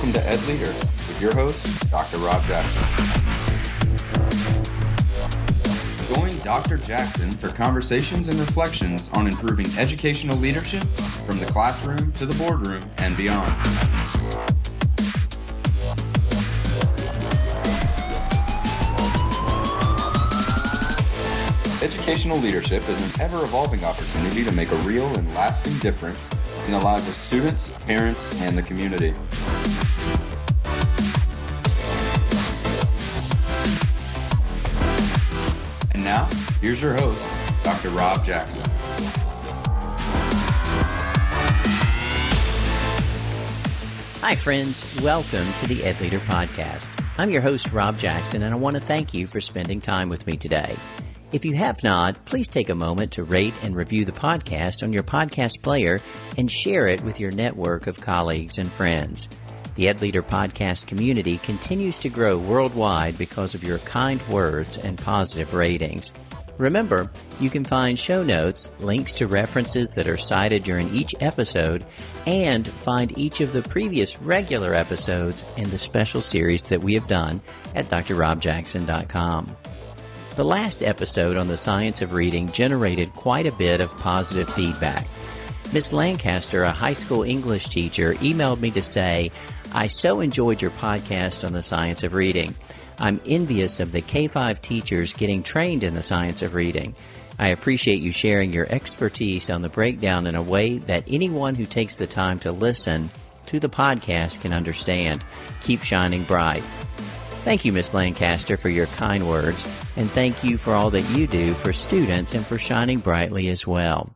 Welcome to EdLeader with your host, Dr. Rob Jackson. Join Dr. Jackson for conversations and reflections on improving educational leadership from the classroom to the boardroom and beyond. Educational leadership is an ever-evolving opportunity to make a real and lasting difference in the lives of students, parents, and the community. And now, here's your host, Dr. Rob Jackson. Hi, friends. Welcome to the EdLeader podcast. I'm your host, Rob Jackson, and I want to thank you for spending time with me today. If you have not, please take a moment to rate and review the podcast on your podcast player and share it with your network of colleagues and friends. The EdLeader podcast community continues to grow worldwide because of your kind words and positive ratings. Remember, you can find show notes, links to references that are cited during each episode, and find each of the previous regular episodes in the special series that we have done at drrobjackson.com. The last episode on the science of reading generated quite a bit of positive feedback. Miss Lancaster, a high school English teacher, emailed me to say, "I so enjoyed your podcast on the science of reading. I'm envious of the K-5 teachers getting trained in the science of reading. I appreciate you sharing your expertise on the breakdown in a way that anyone who takes the time to listen to the podcast can understand. Keep shining bright." Thank you, Miss Lancaster, for your kind words, and thank you for all that you do for students and for shining brightly as well.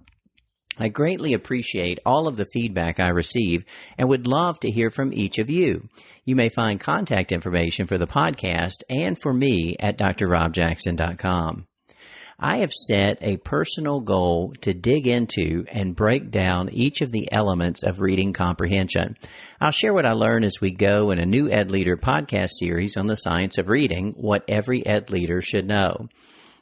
I greatly appreciate all of the feedback I receive and would love to hear from each of you. You may find contact information for the podcast and for me at drrobjackson.com. I have set a personal goal to dig into and break down each of the elements of reading comprehension. I'll share what I learn as we go in a new EdLeader podcast series on the science of reading, what every EdLeader should know.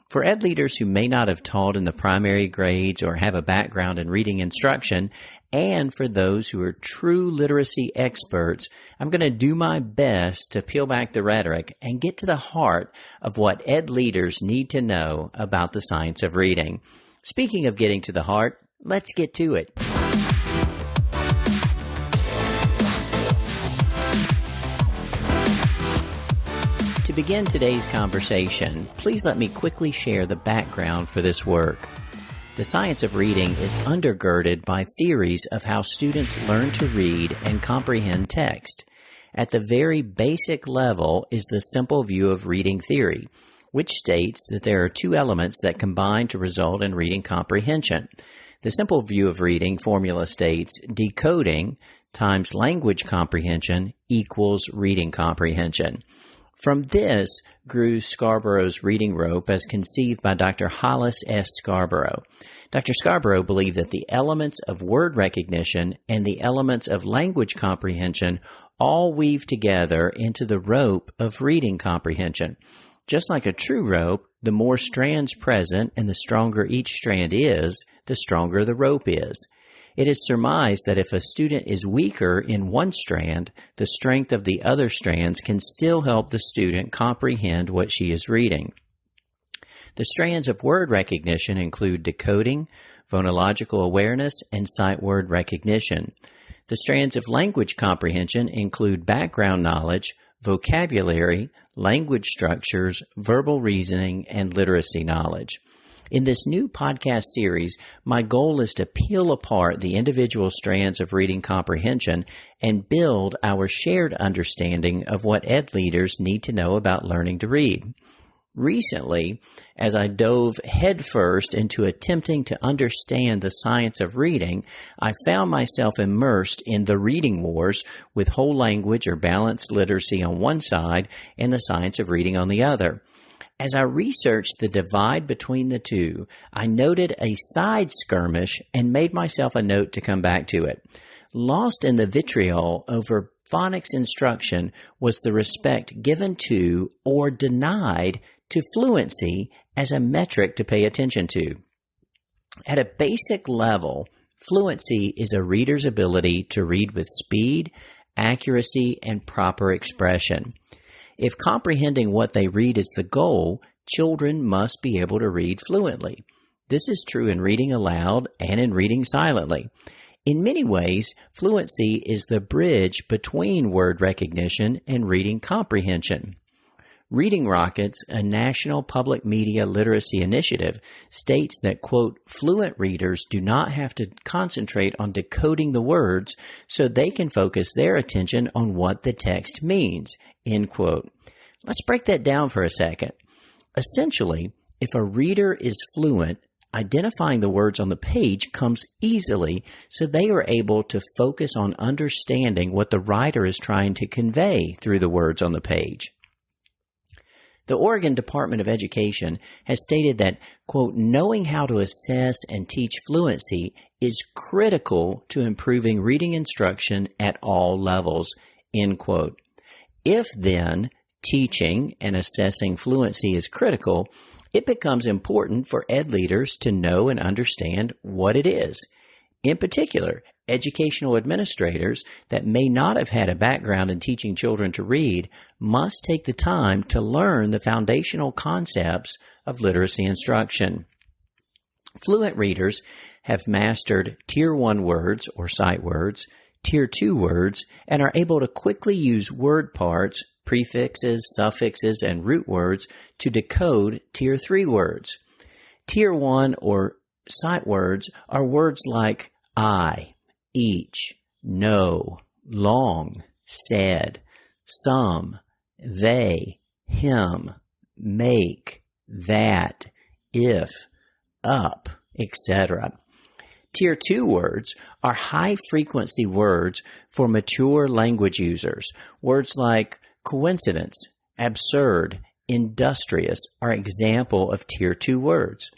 For EdLeaders who may not have taught in the primary grades or have a background in reading instruction, and for those who are true literacy experts, I'm going to do my best to peel back the rhetoric and get to the heart of what EdLeaders need to know about the science of reading. Speaking of getting to the heart, let's get to it. To begin today's conversation, please let me quickly share the background for this work. The science of reading is undergirded by theories of how students learn to read and comprehend text. At the very basic level is the simple view of reading theory, which states that there are two elements that combine to result in reading comprehension. The simple view of reading formula states decoding times language comprehension equals reading comprehension. From this grew Scarborough's reading rope as conceived by Dr. Hollis S. Scarborough. Dr. Scarborough believed that the elements of word recognition and the elements of language comprehension all weave together into the rope of reading comprehension. Just like a true rope, the more strands present and the stronger each strand is, the stronger the rope is. It is surmised that if a student is weaker in one strand, the strength of the other strands can still help the student comprehend what she is reading. The strands of word recognition include decoding, phonological awareness, and sight word recognition. The strands of language comprehension include background knowledge, vocabulary, language structures, verbal reasoning, and literacy knowledge. In this new podcast series, my goal is to peel apart the individual strands of reading comprehension and build our shared understanding of what EdLeaders need to know about learning to read. Recently, as I dove headfirst into attempting to understand the science of reading, I found myself immersed in the reading wars with whole language or balanced literacy on one side and the science of reading on the other. As I researched the divide between the two, I noted a side skirmish and made myself a note to come back to it. Lost in the vitriol over phonics instruction was the respect given to or denied to fluency as a metric to pay attention to. At a basic level, fluency is a reader's ability to read with speed, accuracy, and proper expression. If comprehending what they read is the goal, children must be able to read fluently. This is true in reading aloud and in reading silently. In many ways, fluency is the bridge between word recognition and reading comprehension. Reading Rockets, a national public media literacy initiative, states that, quote, fluent readers do not have to concentrate on decoding the words so they can focus their attention on what the text means, end quote. Let's break that down for a second. Essentially, if a reader is fluent, identifying the words on the page comes easily, so they are able to focus on understanding what the writer is trying to convey through the words on the page. The Oregon Department of Education has stated that, quote, knowing how to assess and teach fluency is critical to improving reading instruction at all levels, end quote. If then teaching and assessing fluency is critical, it becomes important for EdLeaders to know and understand what it is. In particular, educational administrators that may not have had a background in teaching children to read must take the time to learn the foundational concepts of literacy instruction. Fluent readers have mastered Tier 1 words or sight words, Tier 2 words, and are able to quickly use word parts, prefixes, suffixes, and root words to decode Tier 3 words. Tier 1 or sight words are words like I, each, no, long, said, some, they, him, make, that, if, up, etc. Tier 2 words are high-frequency words for mature language users. Words like coincidence, absurd, industrious are example of Tier 2 words.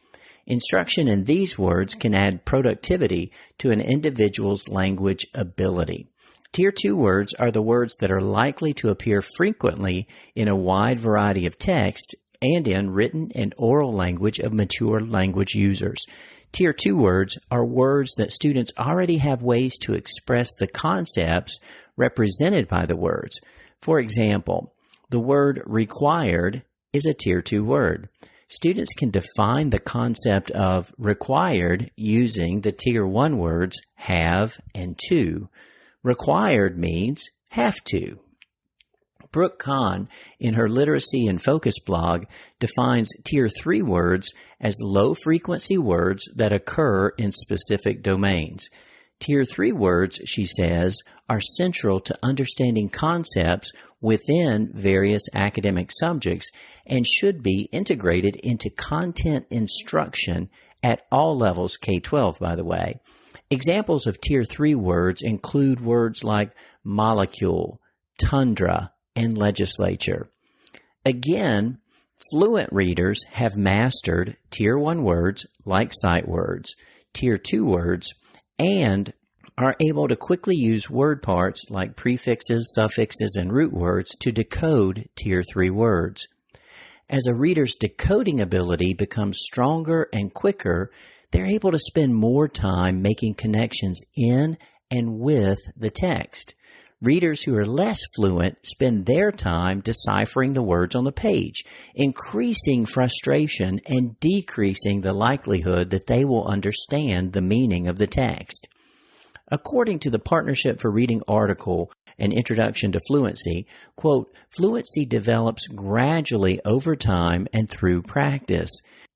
Instruction in these words can add productivity to an individual's language ability. Tier 2 words are the words that are likely to appear frequently in a wide variety of text and in written and oral language of mature language users. Tier 2 words are words that students already have ways to express the concepts represented by the words. For example, the word required is a Tier 2 word. Students can define the concept of required using the Tier 1 words have and to. Required means have to. Brooke Kahn, in her Literacy and Focus blog, defines Tier 3 words as low-frequency words that occur in specific domains. Tier 3 words, she says, are central to understanding concepts within various academic subjects and should be integrated into content instruction at all levels, K-12, by the way. Examples of Tier 3 words include words like molecule, tundra, and legislature. Again, fluent readers have mastered Tier 1 words like sight words, Tier 2 words, and are able to quickly use word parts like prefixes, suffixes, and root words to decode Tier 3 words. As a reader's decoding ability becomes stronger and quicker, they're able to spend more time making connections in and with the text. Readers who are less fluent spend their time deciphering the words on the page, increasing frustration and decreasing the likelihood that they will understand the meaning of the text. According to the Partnership for Reading article, An Introduction to Fluency, quote, fluency develops gradually over time and through practice.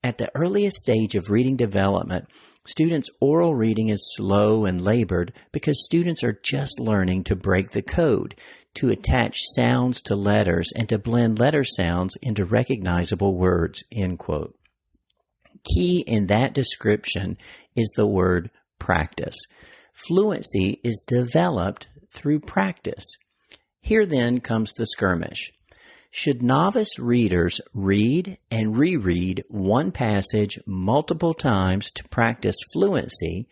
At the earliest stage of reading development, students' oral reading is slow and labored because students are just learning to break the code, to attach sounds to letters, and to blend letter sounds into recognizable words, end quote. Key in that description is the word practice. Fluency is developed through practice. Here then comes the skirmish. Should novice readers read and reread one passage multiple times to practice fluency,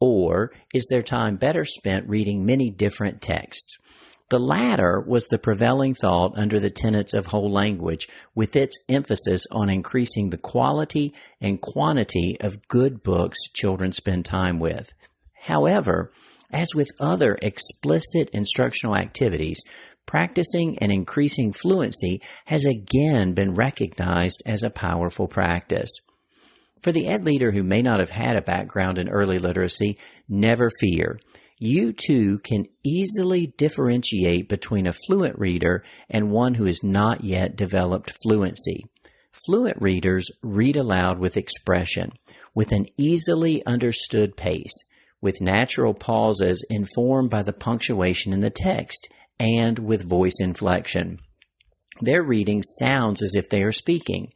or is their time better spent reading many different texts? The latter was the prevailing thought under the tenets of whole language, with its emphasis on increasing the quality and quantity of good books children spend time with. However, As with other explicit instructional activities, practicing and increasing fluency has again been recognized as a powerful practice. For the EdLeader who may not have had a background in early literacy, never fear. You too can easily differentiate between a fluent reader and one who has not yet developed fluency. Fluent readers read aloud with expression, with an easily understood pace, with natural pauses informed by the punctuation in the text, and with voice inflection. Their reading sounds as if they are speaking.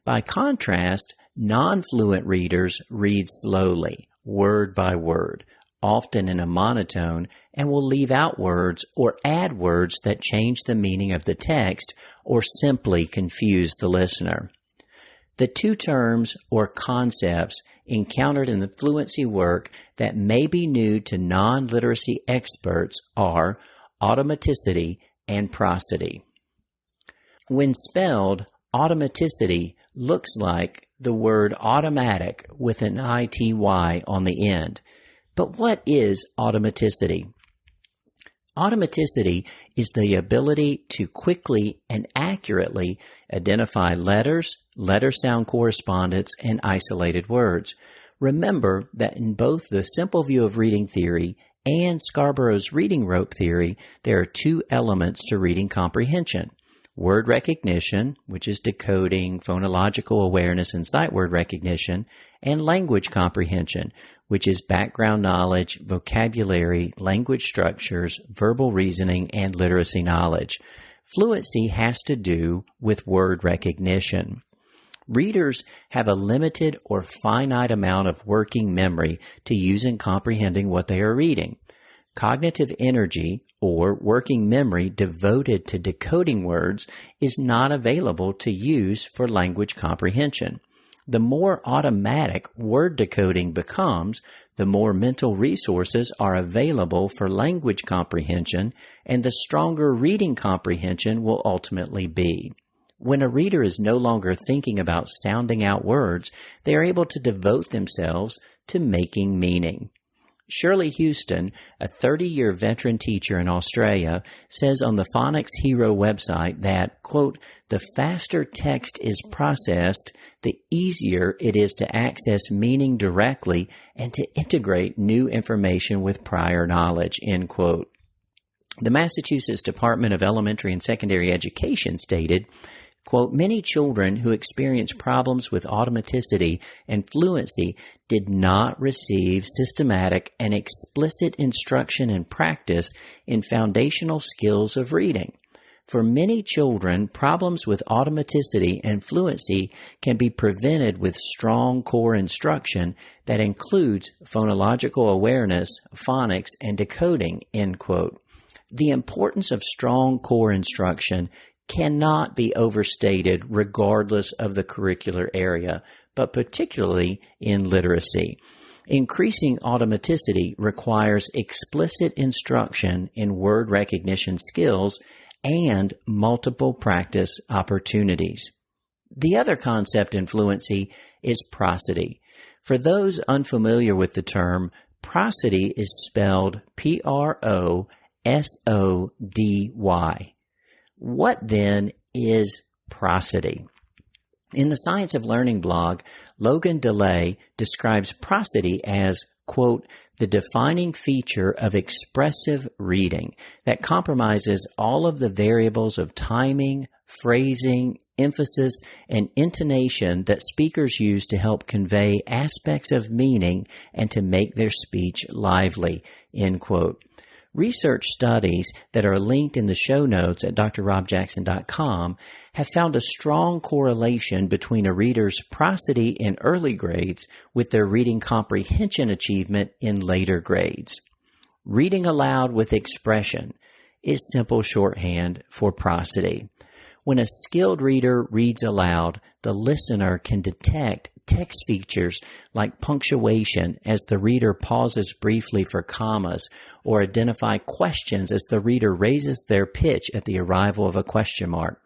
By contrast, non-fluent readers read slowly, word by word, often in a monotone, and will leave out words or add words that change the meaning of the text or simply confuse the listener. The two terms or concepts encountered in the fluency work that may be new to non-literacy experts are automaticity and prosody. When spelled, automaticity looks like the word automatic with an ity on the end. But what is automaticity? Automaticity is the ability to quickly and accurately identify letters, letter sound correspondence, and isolated words. Remember that in both the simple view of reading theory and Scarborough's reading rope theory, there are two elements to reading comprehension. Word recognition, which is decoding, phonological awareness, and sight word recognition, and language comprehension, which is background knowledge, vocabulary, language structures, verbal reasoning, and literacy knowledge. Fluency has to do with word recognition. Readers have a limited or finite amount of working memory to use in comprehending what they are reading. Cognitive energy, or working memory devoted to decoding words, is not available to use for language comprehension. The more automatic word decoding becomes, the more mental resources are available for language comprehension, and the stronger reading comprehension will ultimately be. When a reader is no longer thinking about sounding out words, they are able to devote themselves to making meaning. Shirley Houston, a 30-year veteran teacher in Australia, says on the Phonics Hero website that, quote, "The faster text is processed, the easier it is to access meaning directly and to integrate new information with prior knowledge," end quote. The Massachusetts Department of Elementary and Secondary Education stated, quote, "Many children who experience problems with automaticity and fluency did not receive systematic and explicit instruction and practice in foundational skills of reading. For many children, problems with automaticity and fluency can be prevented with strong core instruction that includes phonological awareness, phonics, and decoding," end quote. The importance of strong core instruction cannot be overstated regardless of the curricular area, but particularly in literacy. Increasing automaticity requires explicit instruction in word recognition skills and multiple practice opportunities. The other concept in fluency is prosody. For those unfamiliar with the term, prosody is spelled Prosody. What then is prosody? In the Science of Learning blog, Logan DeLay describes prosody as, quote, "the defining feature of expressive reading that compromises all of the variables of timing, phrasing, emphasis, and intonation that speakers use to help convey aspects of meaning and to make their speech lively," end quote. Research studies that are linked in the show notes at drrobjackson.com have found a strong correlation between a reader's prosody in early grades with their reading comprehension achievement in later grades. Reading aloud with expression is simple shorthand for prosody. When a skilled reader reads aloud, the listener can detect text features like punctuation as the reader pauses briefly for commas, or identify questions as the reader raises their pitch at the arrival of a question mark.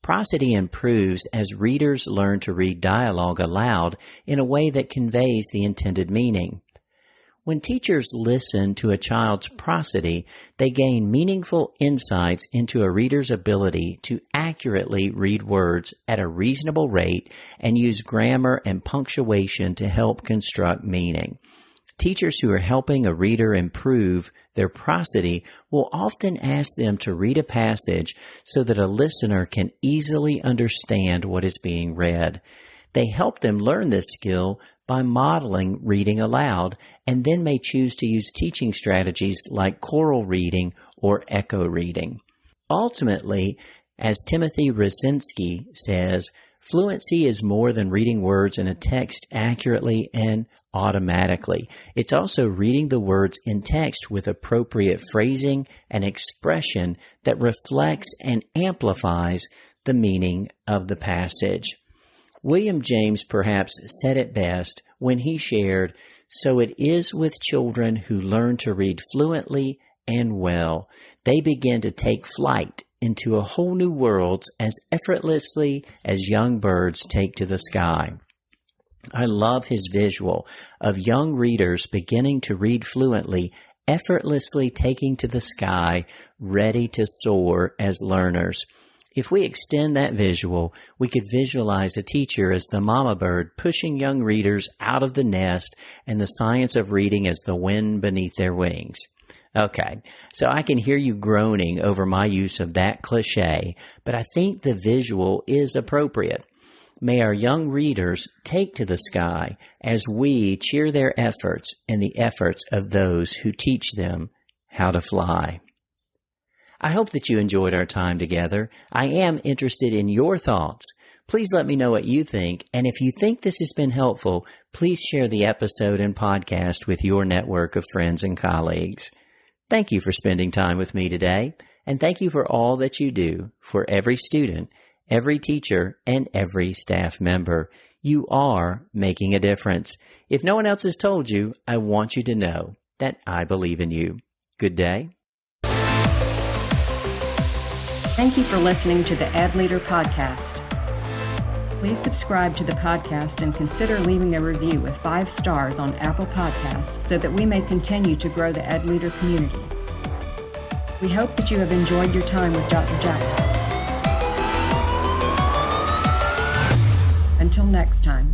Prosody improves as readers learn to read dialogue aloud in a way that conveys the intended meaning. When teachers listen to a child's prosody, they gain meaningful insights into a reader's ability to accurately read words at a reasonable rate and use grammar and punctuation to help construct meaning. Teachers who are helping a reader improve their prosody will often ask them to read a passage so that a listener can easily understand what is being read. They help them learn this skill by modeling reading aloud, and then may choose to use teaching strategies like choral reading or echo reading. Ultimately, as Timothy Rosinski says, fluency is more than reading words in a text accurately and automatically. It's also reading the words in text with appropriate phrasing and expression that reflects and amplifies the meaning of the passage. William James perhaps said it best when he shared, "So it is with children who learn to read fluently and well. They begin to take flight into a whole new world as effortlessly as young birds take to the sky." I love his visual of young readers beginning to read fluently, effortlessly taking to the sky, ready to soar as learners. If we extend that visual, we could visualize a teacher as the mama bird pushing young readers out of the nest and the science of reading as the wind beneath their wings. Okay, so I can hear you groaning over my use of that cliche, but I think the visual is appropriate. May our young readers take to the sky as we cheer their efforts and the efforts of those who teach them how to fly. I hope that you enjoyed our time together. I am interested in your thoughts. Please let me know what you think, and if you think this has been helpful, please share the episode and podcast with your network of friends and colleagues. Thank you for spending time with me today, and thank you for all that you do for every student, every teacher, and every staff member. You are making a difference. If no one else has told you, I want you to know that I believe in you. Good day. Thank you for listening to the EdLeader podcast. Please subscribe to the podcast and consider leaving a review with 5 stars on Apple Podcasts so that we may continue to grow the EdLeader community. We hope that you have enjoyed your time with Dr. Jackson. Until next time.